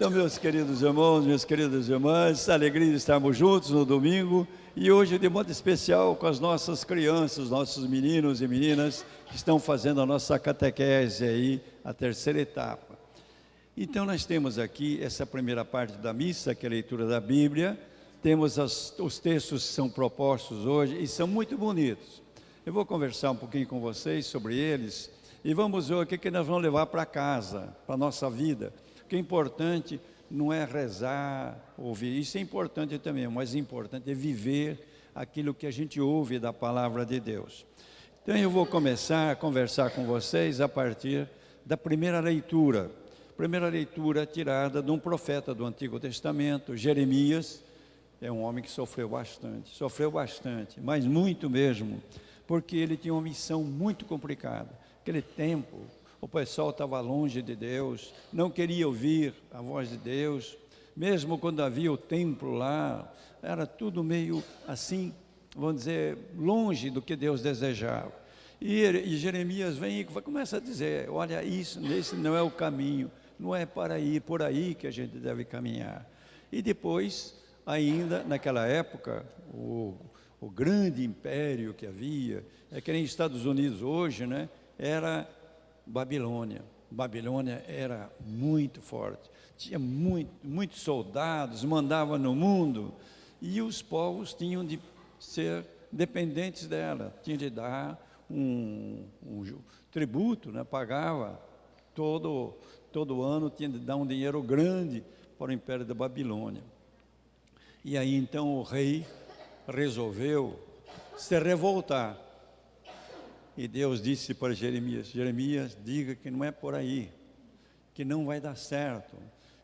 Então, meus queridos irmãos, minhas queridas irmãs, alegria de estarmos juntos no domingo e hoje de modo especial com as nossas crianças, nossos meninos e meninas que estão fazendo a nossa catequese aí, a terceira etapa. Então, nós temos aqui essa primeira parte da missa, que é a leitura da Bíblia, temos os textos que são propostos hoje e são muito bonitos. Eu vou conversar um pouquinho com vocês sobre eles e vamos ver o que nós vamos levar para casa, para a nossa vida. O que é importante não é rezar, ouvir, isso é importante também, mas o importante é viver aquilo que a gente ouve da palavra de Deus. Então eu vou começar a conversar com vocês a partir da primeira leitura. Primeira leitura tirada de um profeta do Antigo Testamento, Jeremias. É um homem que sofreu bastante, mas muito mesmo, porque ele tinha uma missão muito complicada. Aquele tempo, o pessoal estava longe de Deus, não queria ouvir a voz de Deus, mesmo quando havia o templo lá, era tudo meio assim, vamos dizer, longe do que Deus desejava. E Jeremias vem e começa a dizer, olha, esse não é o caminho, não é para ir por aí que a gente deve caminhar. E depois, ainda naquela época, o grande império que havia, é que nem Estados Unidos hoje, né, era Babilônia. Babilônia era muito forte, tinha muitos soldados, mandava no mundo, e os povos tinham de ser dependentes dela, tinham de dar um tributo, né, pagava todo ano, tinha de dar um dinheiro grande para o império da Babilônia. E aí então o rei resolveu se revoltar. E Deus disse para Jeremias, Jeremias, diga que não é por aí, que não vai dar certo.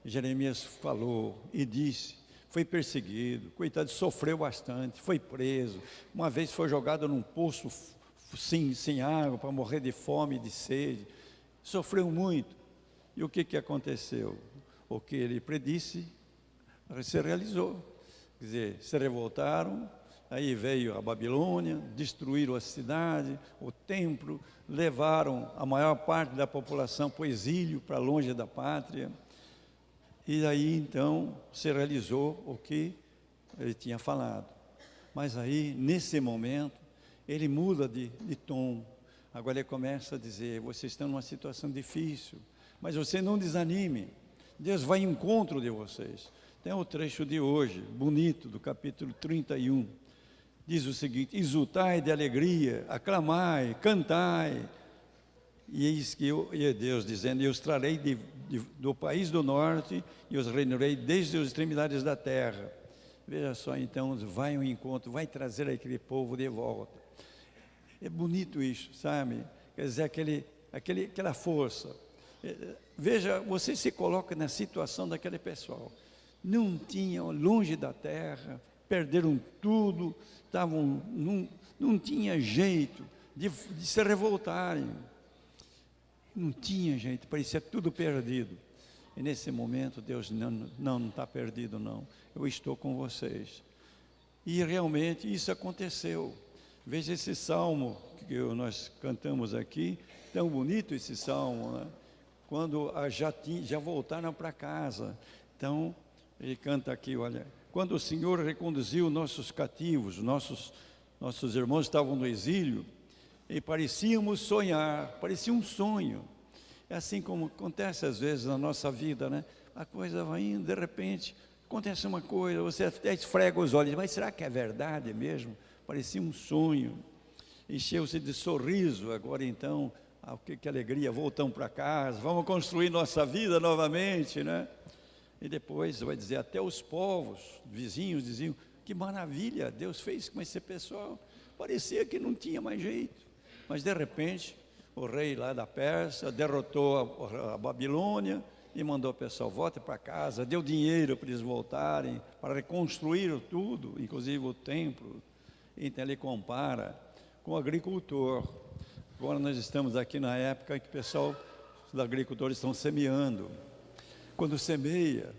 E Jeremias falou e disse, foi perseguido, coitado, sofreu bastante, foi preso. Uma vez foi jogado num poço sem água para morrer de fome e de sede. Sofreu muito. E o que aconteceu? O que ele predisse se realizou. Quer dizer, se revoltaram. Aí veio a Babilônia, destruíram a cidade, o templo, levaram a maior parte da população para o exílio, para longe da pátria. E aí então se realizou o que ele tinha falado. Mas aí, nesse momento, ele muda de tom. Agora ele começa a dizer, vocês estão numa situação difícil, mas você não desanime, Deus vai em encontro de vocês. Tem o trecho de hoje, bonito, do capítulo 31. Diz o seguinte, exultai de alegria, aclamai, cantai. E eis que é Deus dizendo, eu os trarei do país do norte e os reinarei desde as extremidades da terra. Veja só, então, vai ao encontro, vai trazer aquele povo de volta. É bonito isso, sabe? Quer dizer, aquela força. Veja, você se coloca na situação daquele pessoal. Não tinham, longe da terra, perderam tudo, não tinha jeito de se revoltarem, não tinha jeito, parecia tudo perdido. E nesse momento Deus, não está perdido não, eu estou com vocês. E realmente isso aconteceu. Veja esse salmo que nós cantamos aqui, tão bonito esse salmo, né? Quando já voltaram para casa. Então ele canta aqui, olha, quando o Senhor reconduziu nossos cativos, nossos irmãos estavam no exílio, e parecíamos sonhar, parecia um sonho. É assim como acontece às vezes na nossa vida, né? A coisa vai indo, de repente, acontece uma coisa, você até esfrega os olhos, mas será que é verdade mesmo? Parecia um sonho, encheu-se de sorriso, agora então, que alegria, voltamos para casa, vamos construir nossa vida novamente, né? E depois vai dizer, até os povos vizinhos diziam, que maravilha, Deus fez com esse pessoal. Parecia que não tinha mais jeito. Mas de repente, o rei lá da Pérsia derrotou a Babilônia e mandou o pessoal, volte para casa, deu dinheiro para eles voltarem, para reconstruir tudo, inclusive o templo. Então ele compara com o agricultor. Agora nós estamos aqui na época em que o pessoal, os agricultores estão semeando. Quando semeia,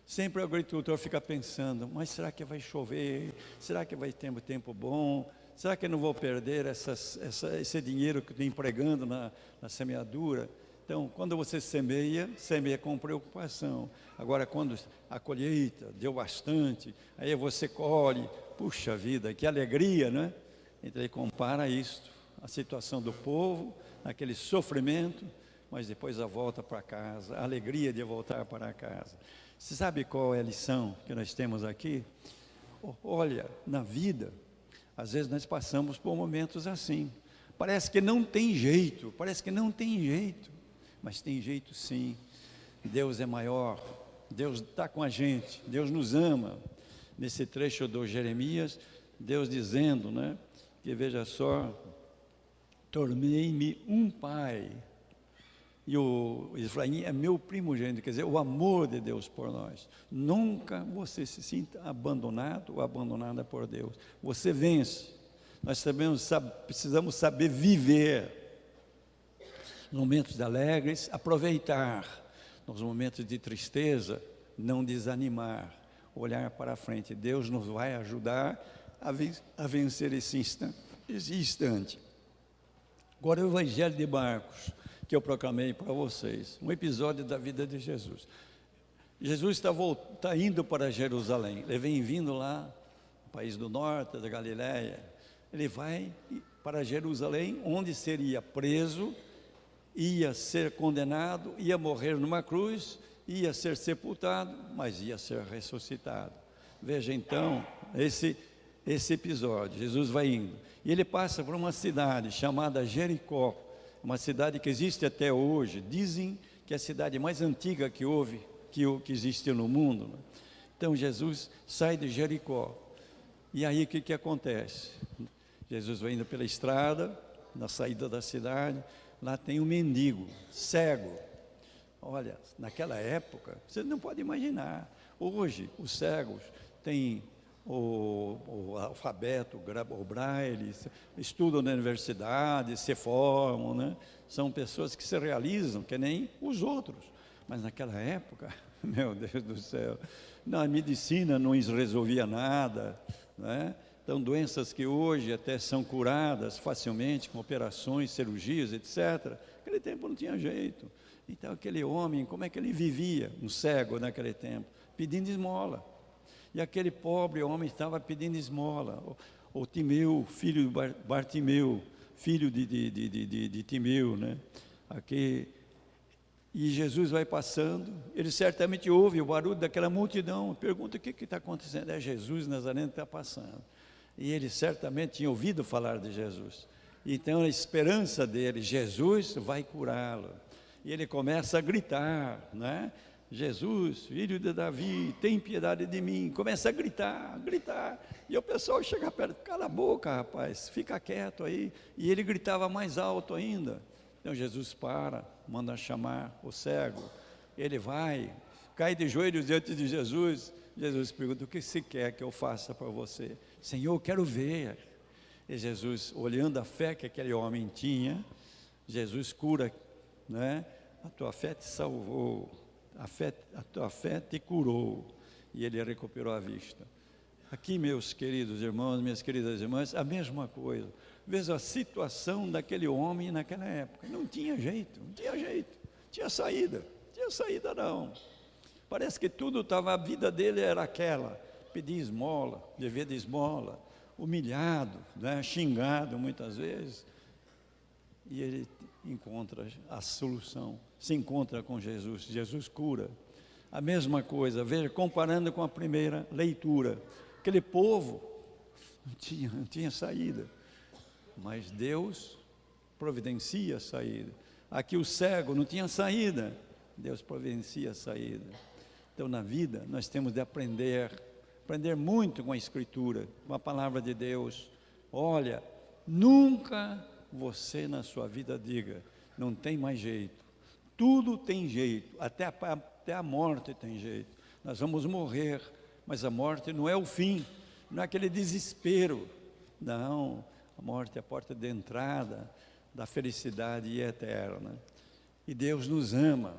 sempre o agricultor fica pensando, mas será que vai chover? Será que vai ter um tempo bom? Será que eu não vou perder esse dinheiro que estou empregando na semeadura? Então, quando você semeia com preocupação. Agora, quando a colheita deu bastante, aí você colhe, puxa vida, que alegria, né? Então ele compara isto, a situação do povo, aquele sofrimento, mas depois a volta para casa, a alegria de voltar para casa. Você sabe qual é a lição que nós temos aqui? Olha, na vida, às vezes nós passamos por momentos assim. Parece que não tem jeito, mas tem jeito sim. Deus é maior, Deus está com a gente, Deus nos ama. Nesse trecho do Jeremias, Deus dizendo, né, que veja só, tornei-me um pai, e o Efraim é meu primogênito, quer dizer, o amor de Deus por nós. Nunca você se sinta abandonado ou abandonada por Deus. Você vence. Nós precisamos saber viver. Nos momentos alegres, aproveitar. Nos momentos de tristeza, não desanimar. Olhar para frente. Deus nos vai ajudar a vencer esse instante. Agora o Evangelho de Marcos, que eu proclamei para vocês, um episódio da vida de Jesus. Jesus está indo para Jerusalém, ele vem vindo lá, no país do norte, da Galiléia, ele vai para Jerusalém, onde seria preso, ia ser condenado, ia morrer numa cruz, ia ser sepultado, mas ia ser ressuscitado. Veja então, esse episódio, Jesus vai indo, e ele passa por uma cidade chamada Jericó, uma cidade que existe até hoje. Dizem que é a cidade mais antiga que existiu no mundo, né? Então Jesus sai de Jericó, e aí o que acontece? Jesus vai indo pela estrada, na saída da cidade, lá tem um mendigo, cego. Olha, naquela época, você não pode imaginar, hoje os cegos têm o alfabeto, o braille, estudam na universidade, se formam, né? São pessoas que se realizam, que nem os outros. Mas naquela época, meu Deus do céu, a medicina não resolvia nada, né? Então, doenças que hoje até são curadas facilmente, com operações, cirurgias, etc. Naquele tempo não tinha jeito. Então, aquele homem, como é que ele vivia? Um cego naquele tempo, pedindo esmola. E aquele pobre homem estava pedindo esmola. O Timeu, filho de Bartimeu, filho de Timeu, né? Aqui, e Jesus vai passando, ele certamente ouve o barulho daquela multidão, pergunta o que está acontecendo. É Jesus Nazareno que está passando. E ele certamente tinha ouvido falar de Jesus. Então a esperança dele, Jesus vai curá-lo. E ele começa a gritar, né? Jesus, filho de Davi, tem piedade de mim. Começa a gritar. E o pessoal chega perto, cala a boca, rapaz, fica quieto aí. E ele gritava mais alto ainda. Então Jesus para, manda chamar o cego. Ele vai, cai de joelhos diante de Jesus. Jesus pergunta, o que você quer que eu faça para você? Senhor, eu quero ver. E Jesus, olhando a fé que aquele homem tinha, Jesus cura, né? A tua fé te salvou. A tua fé te curou, e ele recuperou a vista. Aqui, meus queridos irmãos, minhas queridas irmãs, a mesma coisa. Veja a situação daquele homem naquela época. Não tinha jeito, tinha saída não. Parece que tudo estava, a vida dele era aquela, pedir esmola, viver de esmola, humilhado, né, xingado muitas vezes. E ele encontra a solução, se encontra com Jesus, Jesus cura. A mesma coisa, veja, comparando com a primeira leitura, aquele povo não tinha saída, mas Deus providencia a saída. Aqui o cego não tinha saída, Deus providencia a saída. Então na vida nós temos de aprender muito com a Escritura, com a palavra de Deus. Olha, nunca você na sua vida diga, não tem mais jeito. Tudo tem jeito, até a morte tem jeito. Nós vamos morrer, mas a morte não é o fim, não é aquele desespero. Não, a morte é a porta de entrada da felicidade eterna. E Deus nos ama.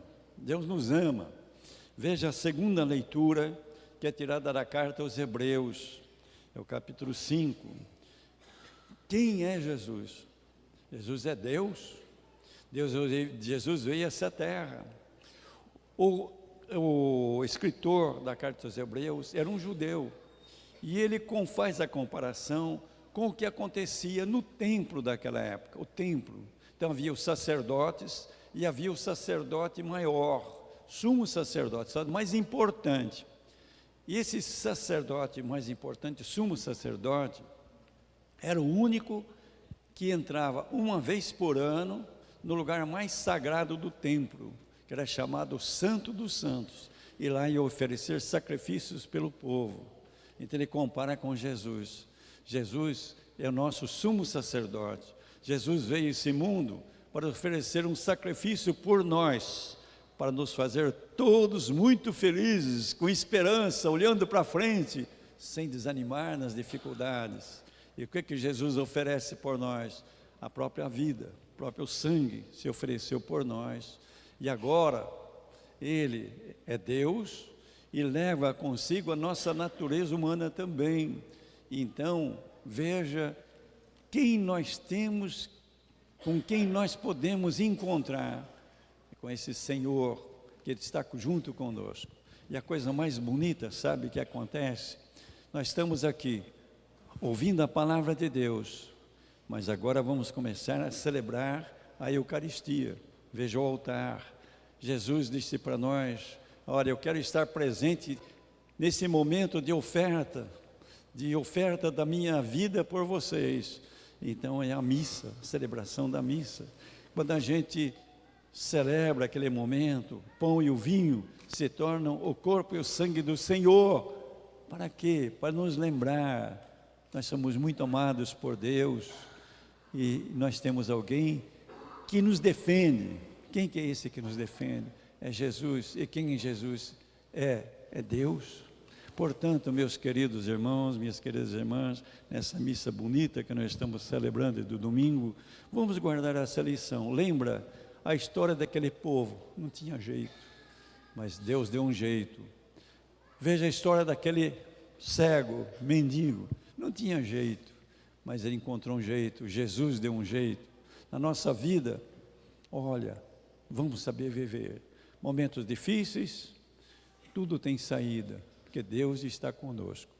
Veja a segunda leitura, que é tirada da carta aos Hebreus, é o capítulo 5. Quem é Jesus? Jesus é Deus. Jesus veio a essa terra. O escritor da carta aos Hebreus era um judeu, e ele faz a comparação com o que acontecia no templo daquela época, o templo. Então havia os sacerdotes, e havia o sacerdote maior, sumo sacerdote, mais importante. E esse sacerdote mais importante, sumo sacerdote, era o único que entrava uma vez por ano no lugar mais sagrado do templo, que era chamado Santo dos Santos, e lá ia oferecer sacrifícios pelo povo. Então ele compara com Jesus. Jesus é o nosso sumo sacerdote. Jesus veio a esse mundo para oferecer um sacrifício por nós, para nos fazer todos muito felizes, com esperança, olhando para frente, sem desanimar nas dificuldades. E o que Jesus oferece por nós? A própria vida, o próprio sangue se ofereceu por nós. E agora, Ele é Deus e leva consigo a nossa natureza humana também. Então, veja quem nós temos, com quem nós podemos encontrar, com esse Senhor, que Ele está junto conosco. E a coisa mais bonita, sabe o que acontece? Nós estamos aqui, ouvindo a palavra de Deus, mas agora vamos começar a celebrar a Eucaristia. Veja o altar. Jesus disse para nós: olha, eu quero estar presente nesse momento de oferta da minha vida por vocês. Então é a missa, a celebração da missa. Quando a gente celebra aquele momento, o pão e o vinho se tornam o corpo e o sangue do Senhor. Para quê? Para nos lembrar, nós somos muito amados por Deus, e nós temos alguém que nos defende. Quem que é esse que nos defende? É Jesus. E quem é Jesus? É Deus. Portanto, meus queridos irmãos, minhas queridas irmãs, nessa missa bonita que nós estamos celebrando do domingo, vamos guardar essa lição. Lembra a história daquele povo? Não tinha jeito, mas Deus deu um jeito. Veja a história daquele cego, mendigo. Não tinha jeito, mas ele encontrou um jeito. Jesus deu um jeito. Na nossa vida, olha, vamos saber viver. Momentos difíceis, tudo tem saída, porque Deus está conosco.